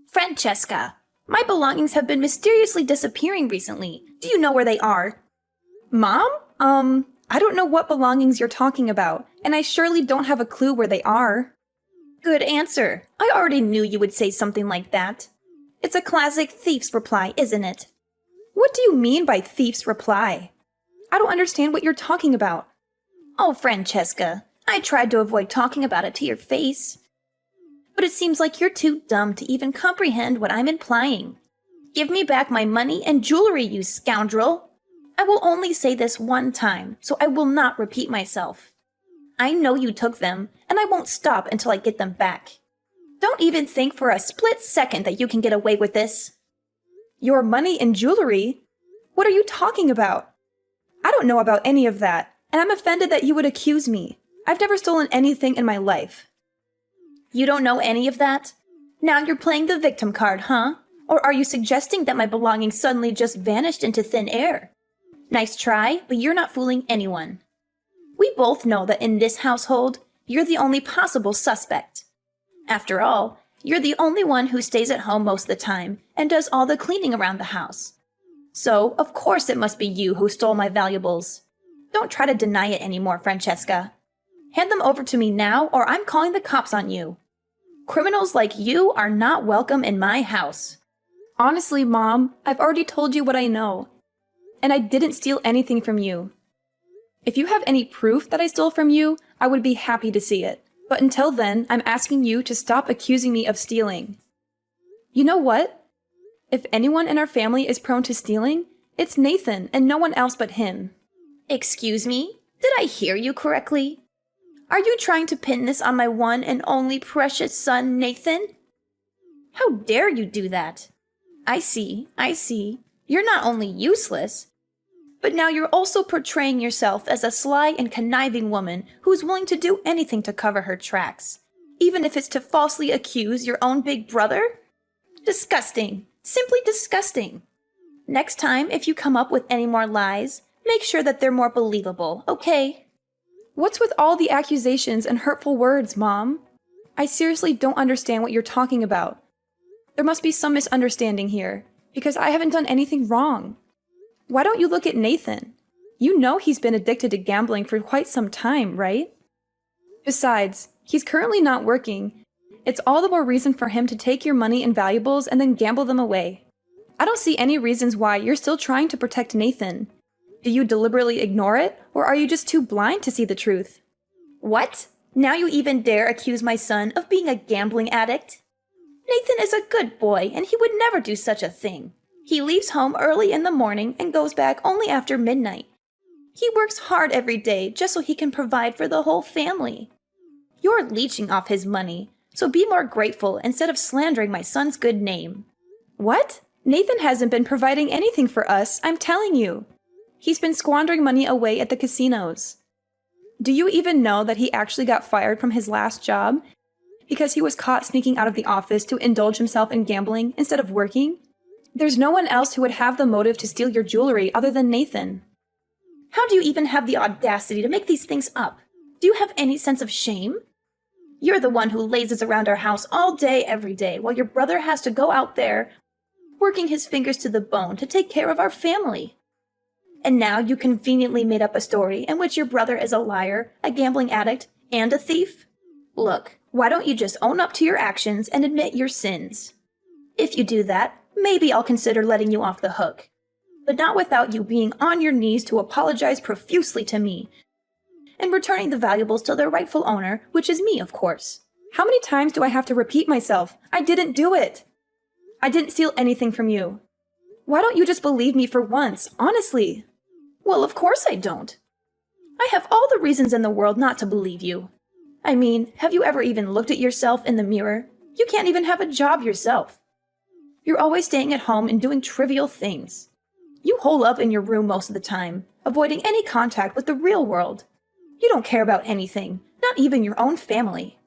Francesca, my belongings have been mysteriously disappearing recently. Do you know where they are? Mom? I don't know what belongings you're talking about, and I surely don't have a clue where they are. Good answer. I already knew you would say something like that. It's a classic thief's reply, isn't it? What do you mean by thief's reply? I don't understand what you're talking about. Oh, Francesca, I tried to avoid talking about it to your face. But it seems like you're too dumb to even comprehend what I'm implying. Give me back my money and jewelry, you scoundrel! I will only say this one time, so I will not repeat myself. I know you took them, and I won't stop until I get them back. Don't even think for a split second that you can get away with this. Your money and jewelry? What are you talking about? I don't know about any of that, and I'm offended that you would accuse me. I've never stolen anything in my life. You don't know any of that? Now you're playing the victim card, huh? Or are you suggesting that my belongings suddenly just vanished into thin air? Nice try, but you're not fooling anyone. We both know that in this household, you're the only possible suspect. After all, you're the only one who stays at home most of the time and does all the cleaning around the house. So, of course it must be you who stole my valuables. Don't try to deny it anymore, Francesca. Hand them over to me now, or I'm calling the cops on you. Criminals like you are not welcome in my house. Honestly, Mom, I've already told you what I know. And I didn't steal anything from you. If you have any proof that I stole from you, I would be happy to see it. But until then, I'm asking you to stop accusing me of stealing. You know what? If anyone in our family is prone to stealing, it's Nathan and no one else but him. Excuse me? Did I hear you correctly? Are you trying to pin this on my one and only precious son, Nathan? How dare you do that? I see. You're not only useless, but now you're also portraying yourself as a sly and conniving woman who's willing to do anything to cover her tracks, even if it's to falsely accuse your own big brother? Disgusting. Simply disgusting. Next time, if you come up with any more lies, make sure that they're more believable, okay? What's with all the accusations and hurtful words, Mom? I seriously don't understand what you're talking about. There must be some misunderstanding here, because I haven't done anything wrong. Why don't you look at Nathan? You know he's been addicted to gambling for quite some time, right? Besides, he's currently not working. It's all the more reason for him to take your money and valuables and then gamble them away. I don't see any reasons why you're still trying to protect Nathan. Do you deliberately ignore it, or are you just too blind to see the truth? What? Now you even dare accuse my son of being a gambling addict? Nathan is a good boy, and he would never do such a thing. He leaves home early in the morning and goes back only after midnight. He works hard every day just so he can provide for the whole family. You're leeching off his money, so be more grateful instead of slandering my son's good name. What? Nathan hasn't been providing anything for us, I'm telling you. He's been squandering money away at the casinos. Do you even know that he actually got fired from his last job because he was caught sneaking out of the office to indulge himself in gambling instead of working? There's no one else who would have the motive to steal your jewelry other than Nathan. How do you even have the audacity to make these things up? Do you have any sense of shame? You're the one who lazes around our house all day, every day, while your brother has to go out there, working his fingers to the bone to take care of our family. And now you conveniently made up a story in which your brother is a liar, a gambling addict, and a thief? Look, why don't you just own up to your actions and admit your sins? If you do that, maybe I'll consider letting you off the hook. But not without you being on your knees to apologize profusely to me and returning the valuables to their rightful owner, which is me, of course. How many times do I have to repeat myself? I didn't do it. I didn't steal anything from you. Why don't you just believe me for once, honestly? Well, of course I don't. I have all the reasons in the world not to believe you. I mean, have you ever even looked at yourself in the mirror? You can't even have a job yourself. You're always staying at home and doing trivial things. You hole up in your room most of the time, avoiding any contact with the real world. You don't care about anything, not even your own family.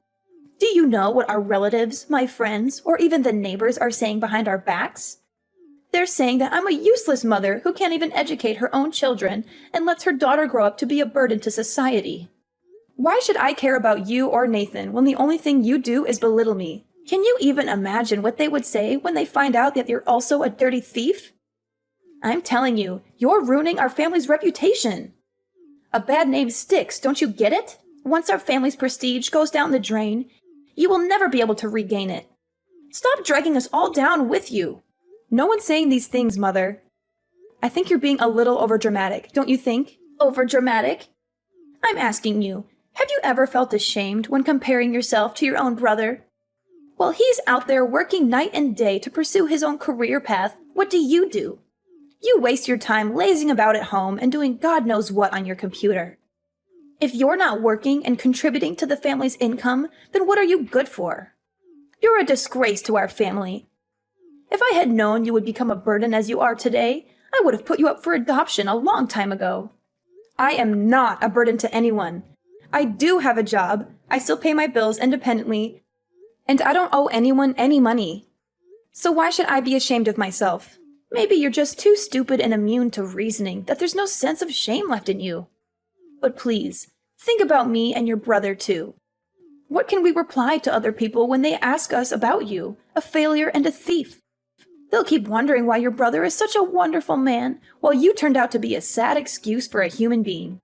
Do you know what our relatives, my friends, or even the neighbors are saying behind our backs? They're saying that I'm a useless mother who can't even educate her own children and lets her daughter grow up to be a burden to society. Why should I care about you or Nathan when the only thing you do is belittle me? Can you even imagine what they would say when they find out that you're also a dirty thief? I'm telling you, you're ruining our family's reputation. A bad name sticks, don't you get it? Once our family's prestige goes down the drain, you will never be able to regain it. Stop dragging us all down with you. No one's saying these things, Mother. I think you're being a little overdramatic, don't you think? Overdramatic? I'm asking you, have you ever felt ashamed when comparing yourself to your own brother? While he's out there working night and day to pursue his own career path, what do? You waste your time lazing about at home and doing God knows what on your computer. If you're not working and contributing to the family's income, then what are you good for? You're a disgrace to our family. If I had known you would become a burden as you are today, I would have put you up for adoption a long time ago. I am not a burden to anyone. I do have a job, I still pay my bills independently, and I don't owe anyone any money. So why should I be ashamed of myself? Maybe you're just too stupid and immune to reasoning that there's no sense of shame left in you. But please, think about me and your brother too. What can we reply to other people when they ask us about you, a failure and a thief? They'll keep wondering why your brother is such a wonderful man, while you turned out to be a sad excuse for a human being.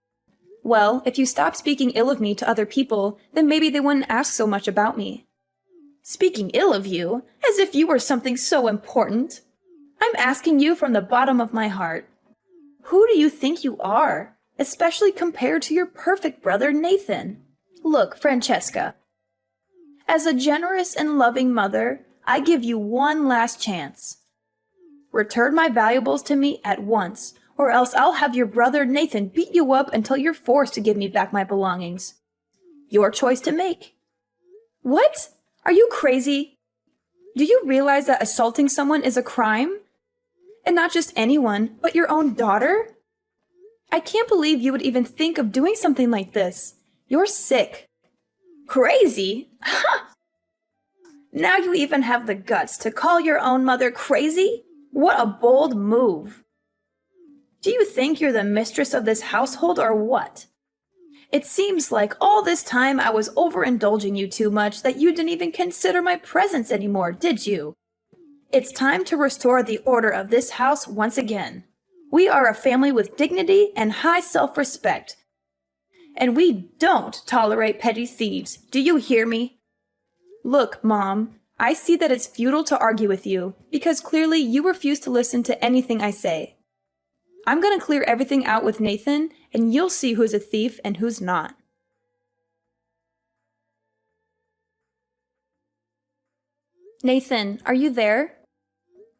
Well, if you stop speaking ill of me to other people, then maybe they wouldn't ask so much about me. Speaking ill of you, as if you were something so important. I'm asking you from the bottom of my heart. Who do you think you are, especially compared to your perfect brother Nathan? Look, Francesca. As a generous and loving mother, I give you one last chance. Return my valuables to me at once, or else I'll have your brother Nathan beat you up until you're forced to give me back my belongings. Your choice to make. What? Are you crazy? Do you realize that assaulting someone is a crime? And not just anyone, but your own daughter? I can't believe you would even think of doing something like this. You're sick. Crazy? Ha! Now you even have the guts to call your own mother crazy? What a bold move. Do you think you're the mistress of this household or what? It seems like all this time I was overindulging you too much that you didn't even consider my presence anymore, did you? It's time to restore the order of this house once again. We are a family with dignity and high self-respect. And we don't tolerate petty thieves. Do you hear me? Look, Mom, I see that it's futile to argue with you, because clearly you refuse to listen to anything I say. I'm gonna clear everything out with Nathan, and you'll see who's a thief and who's not. Nathan, are you there?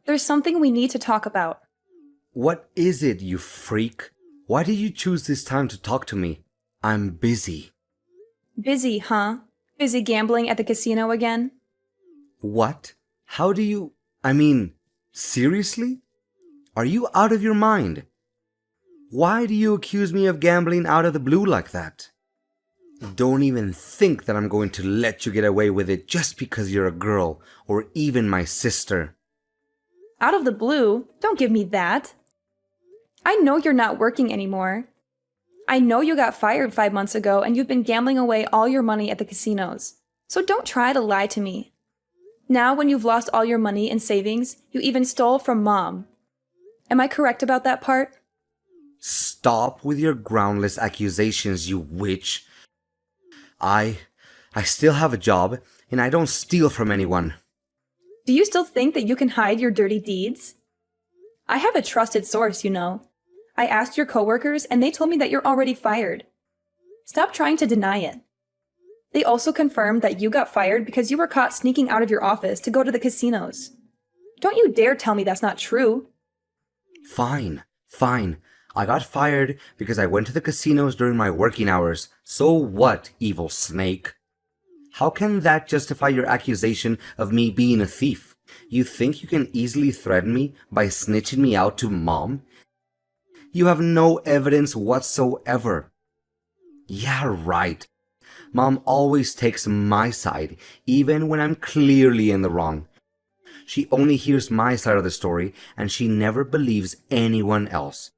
There's something we need to talk about. What is it, you freak? Why did you choose this time to talk to me? I'm busy. Busy, huh? Busy gambling at the casino again? What? How do you... seriously? Are you out of your mind? Why do you accuse me of gambling out of the blue like that? Don't even think that I'm going to let you get away with it just because you're a girl, or even my sister. Out of the blue? Don't give me that. I know you're not working anymore. I know you got fired 5 months ago and you've been gambling away all your money at the casinos. So don't try to lie to me. Now when you've lost all your money and savings, you even stole from Mom. Am I correct about that part? Stop with your groundless accusations, you witch. I still have a job, and I don't steal from anyone. Do you still think that you can hide your dirty deeds? I have a trusted source, you know. I asked your coworkers, and they told me that you're already fired. Stop trying to deny it. They also confirmed that you got fired because you were caught sneaking out of your office to go to the casinos. Don't you dare tell me that's not true. Fine. I got fired because I went to the casinos during my working hours. So what, evil snake? How can that justify your accusation of me being a thief? You think you can easily threaten me by snitching me out to Mom? You have no evidence whatsoever. Yeah, right. Mom always takes my side, even when I'm clearly in the wrong. She only hears my side of the story, and she never believes anyone else.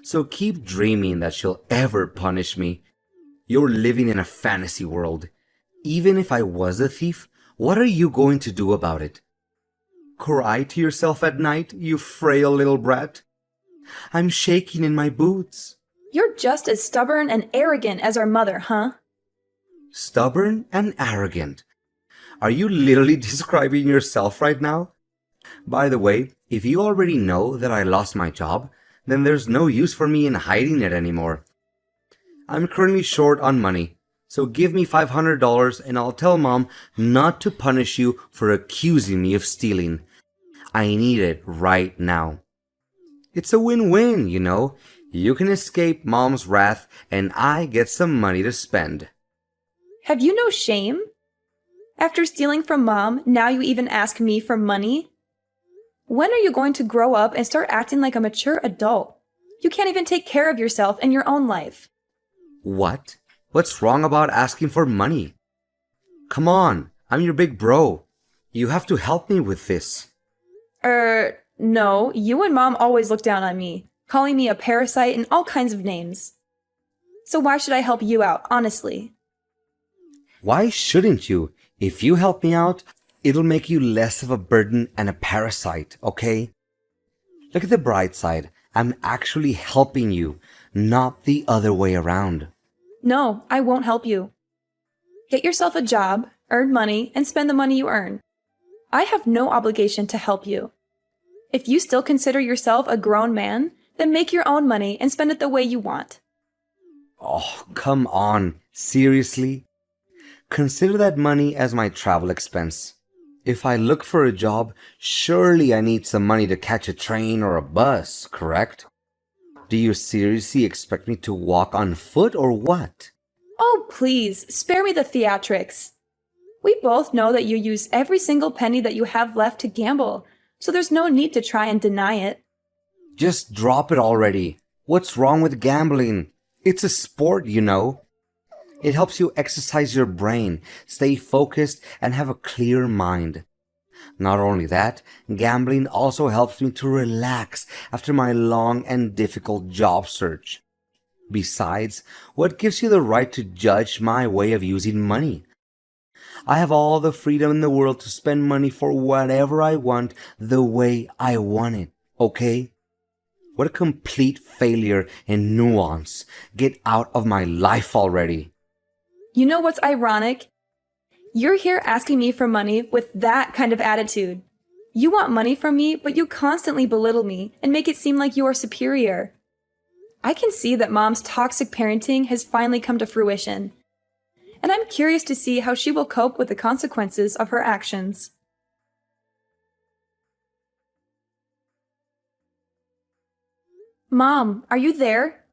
So keep dreaming that she'll ever punish me. You're living in a fantasy world. Even if I was a thief, What are you going to do about it? Cry to yourself at night, you frail little brat? I'm shaking in my boots. You're just as stubborn and arrogant as our mother, huh? Stubborn and arrogant. Are you literally describing yourself right now? By the way, if you already know that I lost my job, then there's no use for me in hiding it anymore. I'm currently short on money, so give me $500 and I'll tell Mom not to punish you for accusing me of stealing. I need it right now. It's a win-win, you know. You can escape Mom's wrath and I get some money to spend. Have you no shame? After stealing from Mom, now you even ask me for money? When are you going to grow up and start acting like a mature adult? You can't even take care of yourself and your own life. What? What's wrong about asking for money? Come on, I'm your big bro. You have to help me with this. No, you and Mom always look down on me, calling me a parasite and all kinds of names. So why should I help you out, honestly? Why shouldn't you? If you help me out, it'll make you less of a burden and a parasite, okay? Look at the bright side. I'm actually helping you, not the other way around. No, I won't help you. Get yourself a job, earn money, and spend the money you earn. I have no obligation to help you. If you still consider yourself a grown man, then make your own money and spend it the way you want. Oh, come on. Seriously? Consider that money as my travel expense. If I look for a job, surely I need some money to catch a train or a bus, correct? Do you seriously expect me to walk on foot or what? Oh, please, spare me the theatrics. We both know that you use every single penny that you have left to gamble, so there's no need to try and deny it. Just drop it already. What's wrong with gambling? It's a sport, you know. It helps you exercise your brain, stay focused, and have a clear mind. Not only that, gambling also helps me to relax after my long and difficult job search. Besides, what gives you the right to judge my way of using money? I have all the freedom in the world to spend money for whatever I want the way I want it, okay? What a complete failure in nuance. Get out of my life already. You know what's ironic? You're here asking me for money with that kind of attitude. You want money from me, but you constantly belittle me and make it seem like you are superior. I can see that Mom's toxic parenting has finally come to fruition, and I'm curious to see how she will cope with the consequences of her actions. Mom, are you there?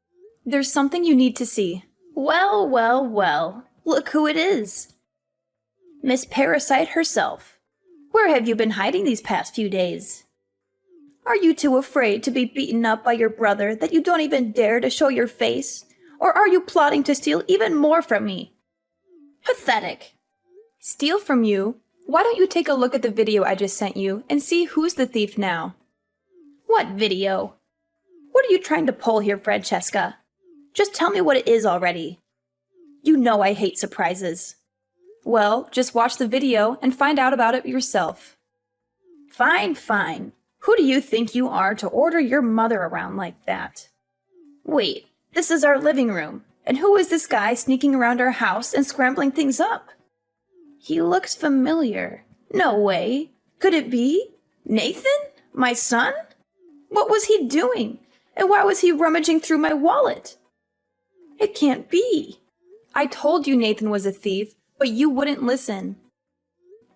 There's something you need to see. Well, well, well. Look who it is. Miss Parasite herself. Where have you been hiding these past few days? Are you too afraid to be beaten up by your brother that you don't even dare to show your face? Or are you plotting to steal even more from me? Pathetic. Steal from you? Why don't you take a look at the video I just sent you and see who's the thief now? What video? What are you trying to pull here, Francesca? Just tell me what it is already. You know I hate surprises. Well, just watch the video and find out about it yourself. Fine, fine. Who do you think you are to order your mother around like that? Wait, this is our living room. And who is this guy sneaking around our house and scrambling things up? He looks familiar. No way. Could it be Nathan? My son? What was he doing? And why was he rummaging through my wallet? It can't be. I told you Nathan was a thief, but you wouldn't listen.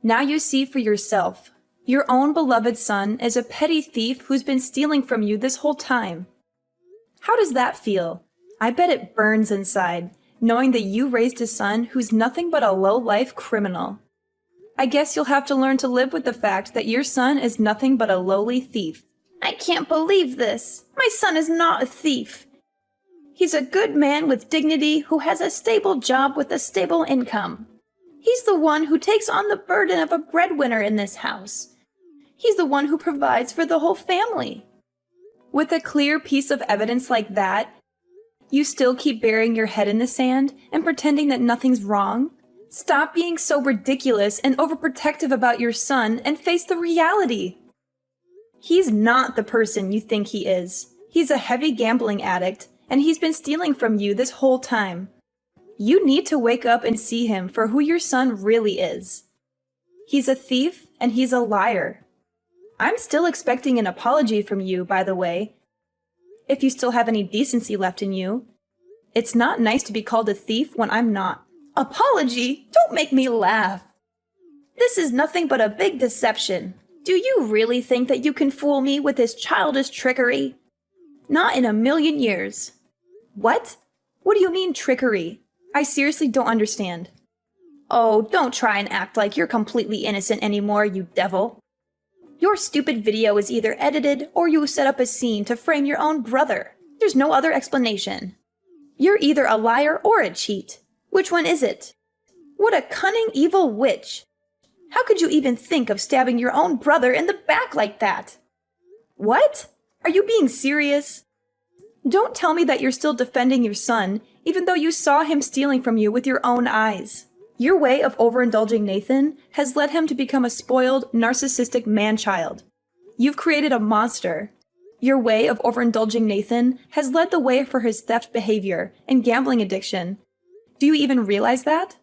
Now you see for yourself. Your own beloved son is a petty thief who's been stealing from you this whole time. How does that feel? I bet it burns inside, knowing that you raised a son who's nothing but a low-life criminal. I guess you'll have to learn to live with the fact that your son is nothing but a lowly thief. I can't believe this. My son is not a thief. He's a good man with dignity who has a stable job with a stable income. He's the one who takes on the burden of a breadwinner in this house. He's the one who provides for the whole family. With a clear piece of evidence like that, you still keep burying your head in the sand and pretending that nothing's wrong? Stop being so ridiculous and overprotective about your son and face the reality. He's not the person you think he is. He's a heavy gambling addict, and he's been stealing from you this whole time. You need to wake up and see him for who your son really is. He's a thief and he's a liar. I'm still expecting an apology from you, by the way. If you still have any decency left in you. It's not nice to be called a thief when I'm not. Apology? Don't make me laugh. This is nothing but a big deception. Do you really think that you can fool me with this childish trickery? Not in a million years. What? What do you mean, trickery? I seriously don't understand. Oh, don't try and act like you're completely innocent anymore, you devil. Your stupid video is either edited or you set up a scene to frame your own brother. There's no other explanation. You're either a liar or a cheat. Which one is it? What a cunning, evil witch. How could you even think of stabbing your own brother in the back like that? What? Are you being serious? Don't tell me that you're still defending your son, even though you saw him stealing from you with your own eyes. Your way of overindulging Nathan has led him to become a spoiled, narcissistic man-child. You've created a monster. Your way of overindulging Nathan has led the way for his theft behavior and gambling addiction. Do you even realize that?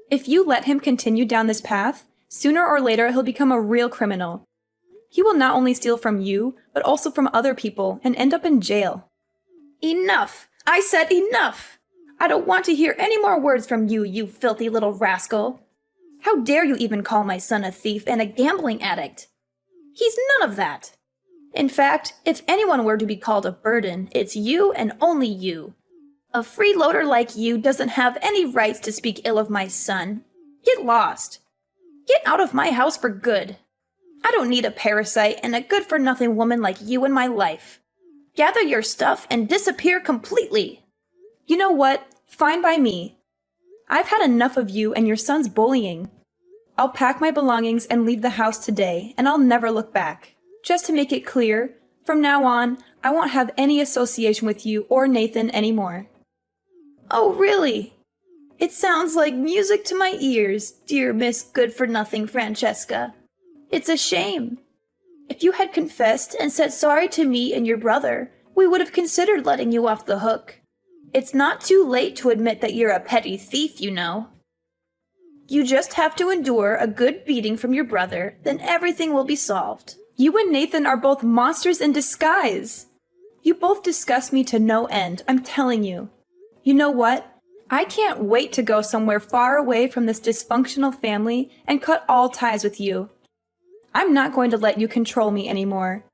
If you let him continue down this path, sooner or later he'll become a real criminal. He will not only steal from you, but also from other people and end up in jail. Enough! I said enough! I don't want to hear any more words from you, you filthy little rascal. How dare you even call my son a thief and a gambling addict? He's none of that. In fact, if anyone were to be called a burden, it's you and only you. A freeloader like you doesn't have any rights to speak ill of my son. Get lost. Get out of my house for good. I don't need a parasite and a good-for-nothing woman like you in my life. Gather your stuff and disappear completely. You know what? Fine by me. I've had enough of you and your son's bullying. I'll pack my belongings and leave the house today, and I'll never look back. Just to make it clear, from now on, I won't have any association with you or Nathan anymore. Oh, really? It sounds like music to my ears, dear Miss Good-for-Nothing Francesca. It's a shame. If you had confessed and said sorry to me and your brother, we would have considered letting you off the hook. It's not too late to admit that you're a petty thief, you know. You just have to endure a good beating from your brother, then everything will be solved. You and Nathan are both monsters in disguise. You both disgust me to no end, I'm telling you. You know what? I can't wait to go somewhere far away from this dysfunctional family and cut all ties with you. I'm not going to let you control me anymore.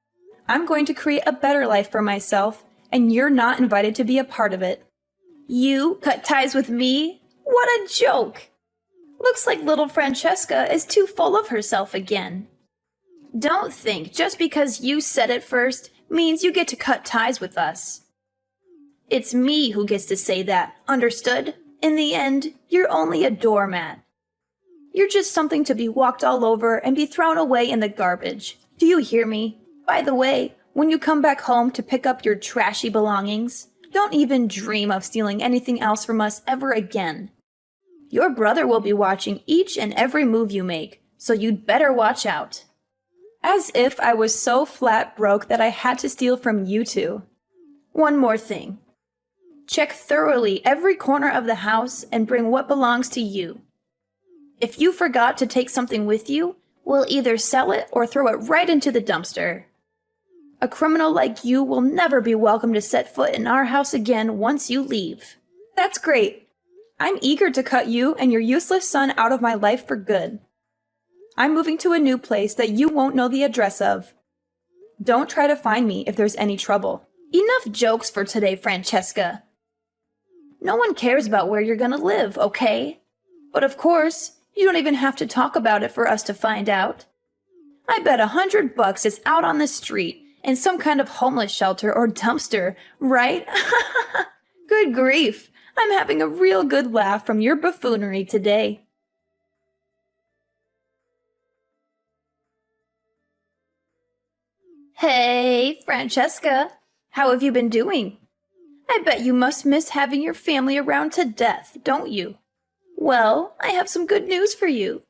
I'm going to create a better life for myself, and you're not invited to be a part of it. You cut ties with me? What a joke! Looks like little Francesca is too full of herself again. Don't think just because you said it first means you get to cut ties with us. It's me who gets to say that, understood? In the end, you're only a doormat. You're just something to be walked all over and be thrown away in the garbage. Do you hear me? By the way, when you come back home to pick up your trashy belongings, don't even dream of stealing anything else from us ever again. Your brother will be watching each and every move you make, so you'd better watch out. As if I was so flat broke that I had to steal from you two. One more thing. Check thoroughly every corner of the house and bring what belongs to you. If you forgot to take something with you, we'll either sell it or throw it right into the dumpster. A criminal like you will never be welcome to set foot in our house again once you leave. That's great. I'm eager to cut you and your useless son out of my life for good. I'm moving to a new place that you won't know the address of. Don't try to find me if there's any trouble. Enough jokes for today, Francesca. No one cares about where you're gonna live, okay? But of course, you don't even have to talk about it for us to find out. I bet $100 is out on the street in some kind of homeless shelter or dumpster, right? Good grief, I'm having a real good laugh from your buffoonery today. Hey, Francesca, how have you been doing? I bet you must miss having your family around to death, don't you? Well, I have some good news for you.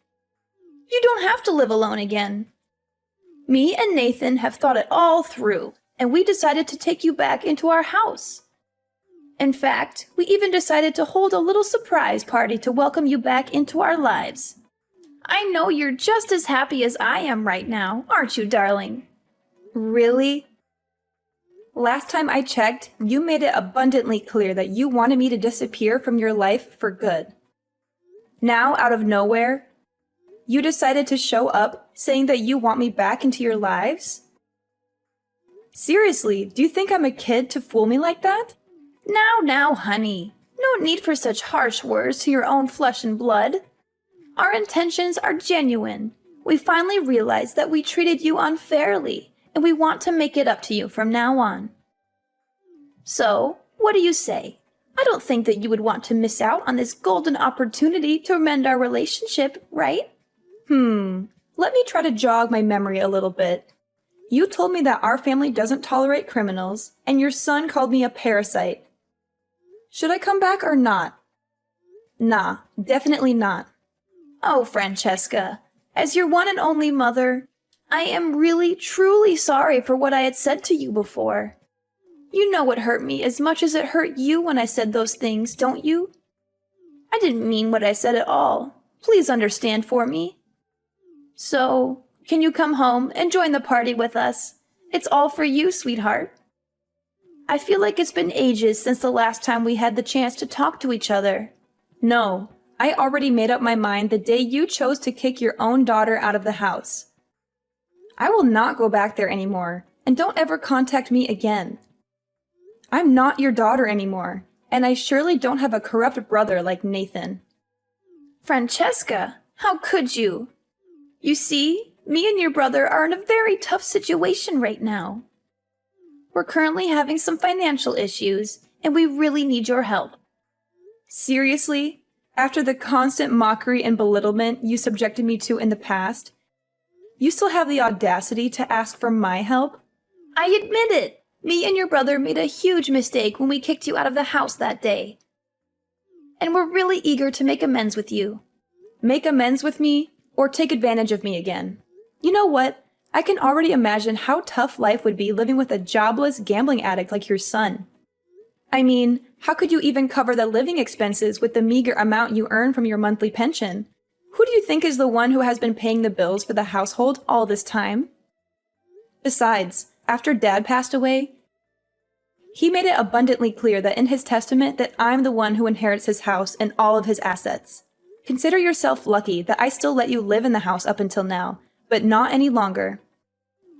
You don't have to live alone again. Me and Nathan have thought it all through, and we decided to take you back into our house. In fact, we even decided to hold a little surprise party to welcome you back into our lives. I know you're just as happy as I am right now, aren't you, darling? Really? Last time I checked, you made it abundantly clear that you wanted me to disappear from your life for good. Now, out of nowhere, you decided to show up saying that you want me back into your lives? Seriously, do you think I'm a kid to fool me like that? Now, honey. No need for such harsh words to your own flesh and blood. Our intentions are genuine. We finally realized that we treated you unfairly, and we want to make it up to you from now on. So, what do you say? I don't think that you would want to miss out on this golden opportunity to mend our relationship, right? Let me try to jog my memory a little bit. You told me that our family doesn't tolerate criminals, and your son called me a parasite. Should I come back or not? Nah, definitely not. Oh, Francesca, as your one and only mother, I am really, truly sorry for what I had said to you before. You know it hurt me as much as it hurt you when I said those things, don't you? I didn't mean what I said at all. Please understand for me. So, can you come home and join the party with us? It's all for you, sweetheart. I feel like it's been ages since the last time we had the chance to talk to each other. No, I already made up my mind the day you chose to kick your own daughter out of the house. I will not go back there anymore, and don't ever contact me again. I'm not your daughter anymore, and I surely don't have a corrupt brother like Nathan. Francesca, how could you? You see, me and your brother are in a very tough situation right now. We're currently having some financial issues, and we really need your help. Seriously? After the constant mockery and belittlement you subjected me to in the past, you still have the audacity to ask for my help? I admit it. Me and your brother made a huge mistake when we kicked you out of the house that day. And we're really eager to make amends with you. Make amends with me, or take advantage of me again. You know what? I can already imagine how tough life would be living with a jobless gambling addict like your son. I mean, how could you even cover the living expenses with the meager amount you earn from your monthly pension? Who do you think is the one who has been paying the bills for the household all this time? Besides, after Dad passed away, he made it abundantly clear that in his testament that I'm the one who inherits his house and all of his assets. Consider yourself lucky that I still let you live in the house up until now, but not any longer.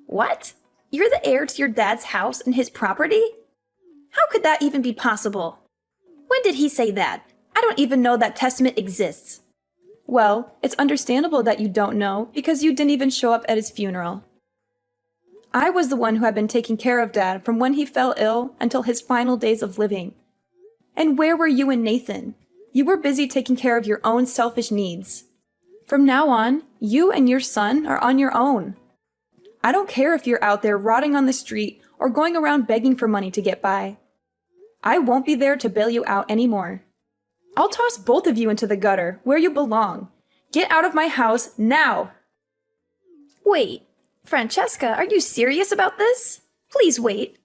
What? You're the heir to your dad's house and his property? How could that even be possible? When did he say that? I don't even know that testament exists. Well, it's understandable that you don't know because you didn't even show up at his funeral. I was the one who had been taking care of Dad from when he fell ill until his final days of living. And where were you and Nathan? You were busy taking care of your own selfish needs. From now on, you and your son are on your own. I don't care if you're out there rotting on the street or going around begging for money to get by. I won't be there to bail you out anymore. I'll toss both of you into the gutter where you belong. Get out of my house now! Wait, Francesca, are you serious about this? Please wait.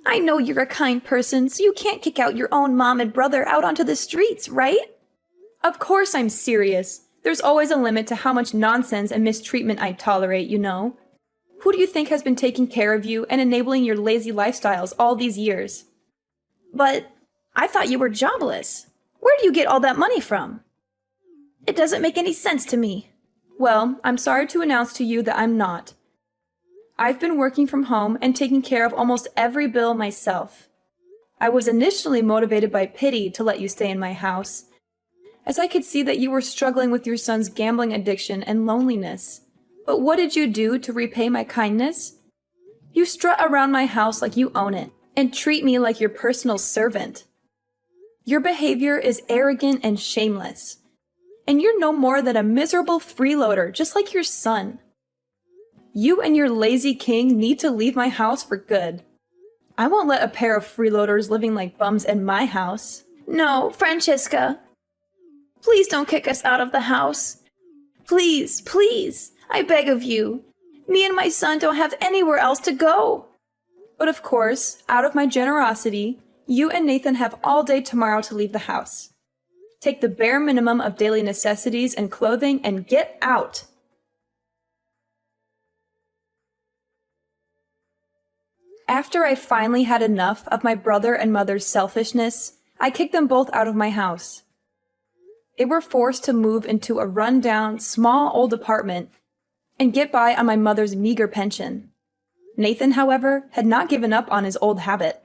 I know you're a kind person, so you can't kick out your own mom and brother out onto the streets, right? Of course I'm serious. There's always a limit to how much nonsense and mistreatment I tolerate, you know. Who do you think has been taking care of you and enabling your lazy lifestyles all these years? But I thought you were jobless. Where do you get all that money from? It doesn't make any sense to me. Well, I'm sorry to announce to you that I'm not. I've been working from home and taking care of almost every bill myself. I was initially motivated by pity to let you stay in my house, as I could see that you were struggling with your son's gambling addiction and loneliness. But what did you do to repay my kindness? You strut around my house like you own it, and treat me like your personal servant. Your behavior is arrogant and shameless, and you're no more than a miserable freeloader just like your son. You and your lazy king need to leave my house for good. I won't let a pair of freeloaders living like bums in my house. No, Francesca. Please don't kick us out of the house. Please, please, I beg of you. Me and my son don't have anywhere else to go. But of course, out of my generosity, you and Nathan have all day tomorrow to leave the house. Take the bare minimum of daily necessities and clothing and get out. After I finally had enough of my brother and mother's selfishness, I kicked them both out of my house. They were forced to move into a run-down, small old apartment and get by on my mother's meager pension. Nathan, however, had not given up on his old habit.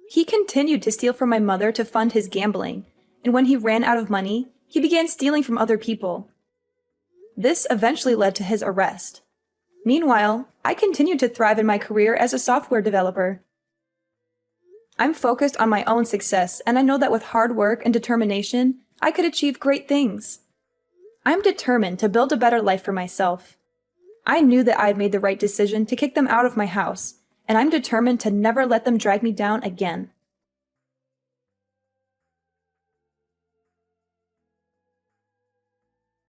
He continued to steal from my mother to fund his gambling, and when he ran out of money, he began stealing from other people. This eventually led to his arrest. Meanwhile, I continued to thrive in my career as a software developer. I'm focused on my own success, and I know that with hard work and determination, I could achieve great things. I'm determined to build a better life for myself. I knew that I had made the right decision to kick them out of my house, and I'm determined to never let them drag me down again.